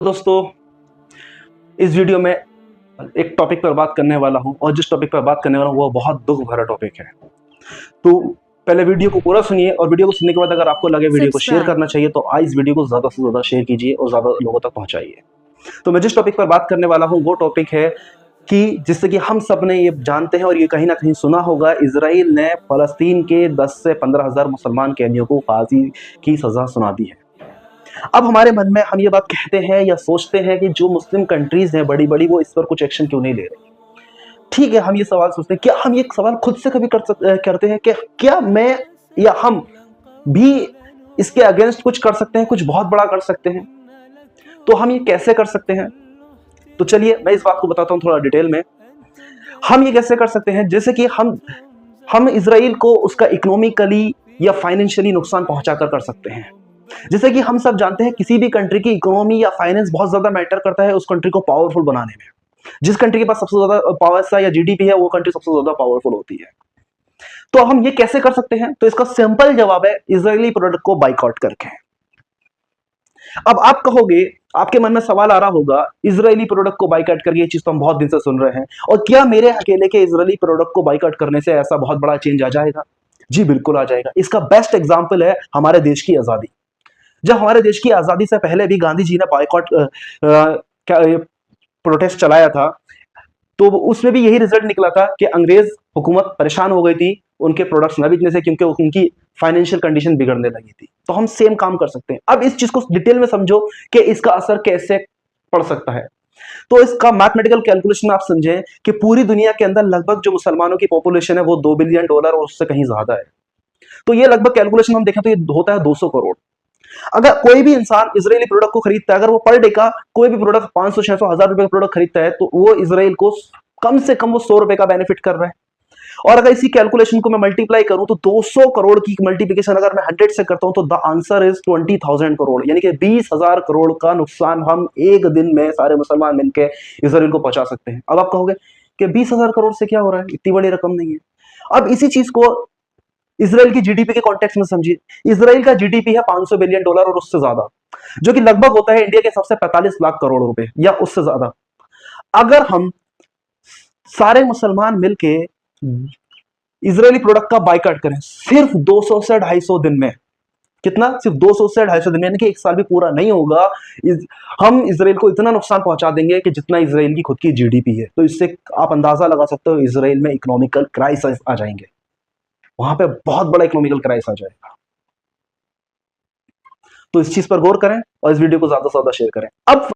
दोस्तों, इस वीडियो में एक टॉपिक पर बात करने वाला हूं और जिस टॉपिक पर बात करने वाला हूं वो बहुत दुख भरा टॉपिक है। तो पहले वीडियो को पूरा सुनिए और वीडियो को सुनने के बाद अगर आपको लगे वीडियो को शेयर करना चाहिए तो इस वीडियो को ज़्यादा से ज़्यादा शेयर कीजिए और ज़्यादा लोगों तक पहुंचाइए। तो मैं जिस टॉपिक पर बात करने वाला हूं वो टॉपिक है कि जिससे कि हम सब ने ये जानते हैं और ये कहीं ना कहीं सुना होगा, इजराइल ने फ़लस्तीन के 10 से 15 हज़ार मुसलमान कैदियों को फांसी की सज़ा सुना दी है। अब हमारे मन में हम ये बात कहते हैं या सोचते हैं कि जो मुस्लिम कंट्रीज हैं बड़ी बड़ी, वो इस पर कुछ एक्शन क्यों नहीं ले रही। ठीक है, हम ये सवाल सोचते हैं, क्या हम ये सवाल खुद से कभी करते हैं कि क्या मैं या हम भी इसके अगेंस्ट कुछ कर सकते हैं, कुछ बहुत बड़ा कर सकते हैं। तो हम ये कैसे कर सकते हैं, तो चलिए मैं इस बात को बताता हूं थोड़ा डिटेल में। हम ये कैसे कर सकते हैं, जैसे कि हम इजराइल को उसका इकोनॉमिकली या फाइनेंशियली नुकसान पहुंचाकर कर सकते हैं। जैसे कि हम सब जानते हैं किसी भी कंट्री की इकोनॉमी या फाइनेंस बहुत ज्यादा मैटर करता है उस कंट्री को पावरफुल बनाने में। जिस कंट्री के पास सबसे ज्यादा पावर या जीडीपी है वो कंट्री सबसे ज्यादा पावरफुल होती है। तो हम ये कैसे कर सकते हैं, तो इसका सिंपल जवाब है इजरायली प्रोडक्ट को बाइकआउट करके। अब आप कहोगे, आपके मन में सवाल आ रहा होगा, इजरायली प्रोडक्ट को बाइकआउट करके, ये चीज तो हम बहुत दिन से सुन रहे हैं, और क्या मेरे अकेले के इजरायली प्रोडक्ट को बाइकआउट करने से ऐसा बहुत बड़ा चेंज आ जाएगा? जी बिल्कुल आ जाएगा। इसका बेस्ट एग्जाम्पल है हमारे देश की आजादी। जब हमारे देश की आजादी से पहले भी गांधी जी ने बाइकॉट प्रोटेस्ट चलाया था, तो उसमें भी यही रिजल्ट निकला था कि अंग्रेज हुकूमत परेशान हो गई थी उनके प्रोडक्ट्स न बिकने से, क्योंकि उनकी फाइनेंशियल कंडीशन बिगड़ने लगी थी। तो हम सेम काम कर सकते हैं। अब इस चीज को डिटेल में समझो कि इसका असर कैसे पड़ सकता है। तो इसका मैथमेटिकल कैलकुलेशन आप समझें कि पूरी दुनिया के अंदर लगभग जो मुसलमानों की पॉपुलेशन है वो $2 बिलियन और उससे कहीं ज्यादा है। तो ये लगभग कैलकुलेशन हम देखें तो ये होता है 200 करोड़। अगर कोई भी इंसान इजरायली प्रोडक्ट को खरीदता है, अगर वो पर डे का कोई भी प्रोडक्ट 500 600 1000 रुपए का प्रोडक्ट खरीदता है, तो वो इजराइल को कम से कम वो 100 रुपए का बेनिफिट कर रहा है। और अगर इसी कैलकुलेशन को मैं मल्टीप्लाई करूं तो 200 करोड़ की मल्टीप्लिकेशन अगर मैं 100 से करता हूं तो द आंसर इज 20,000 करोड़, यानी कि 20,000 करोड़ का नुकसान हम एक दिन में सारे मुसलमान मिलकर इजराइल को पहुंचा सकते हैं। अब आप कहोगे कि 20,000 करोड़ से क्या हो रहा है, इतनी बड़ी रकम नहीं है। अब इसी चीज को इसराइल की जीडीपी के कॉन्टेक्स्ट में समझिए। इसराइल का जीडीपी है $500 बिलियन और उससे ज्यादा, जो कि लगभग होता है इंडिया के सबसे 45 लाख करोड़ रुपए या उससे ज्यादा। अगर हम सारे मुसलमान मिलके इजरायली प्रोडक्ट का बाइकआउट करें सिर्फ 200 से 250 दिन में, कितना? सिर्फ 200 से 250 दिन में, यानी कि एक साल भी पूरा नहीं होगा, हम इसराइल को इतना नुकसान पहुंचा देंगे कि जितना इसराइल की खुद की जीडीपी है। तो इससे आप अंदाजा लगा सकते हो इसराइल में इकोनॉमिकल क्राइसिस आ जाएंगे, वहां पे बहुत बड़ा इकोनॉमिकल क्राइसिस आ जाएगा। तो इस चीज पर गौर करें और इस वीडियो को ज्यादा से ज्यादा शेयर करें। अब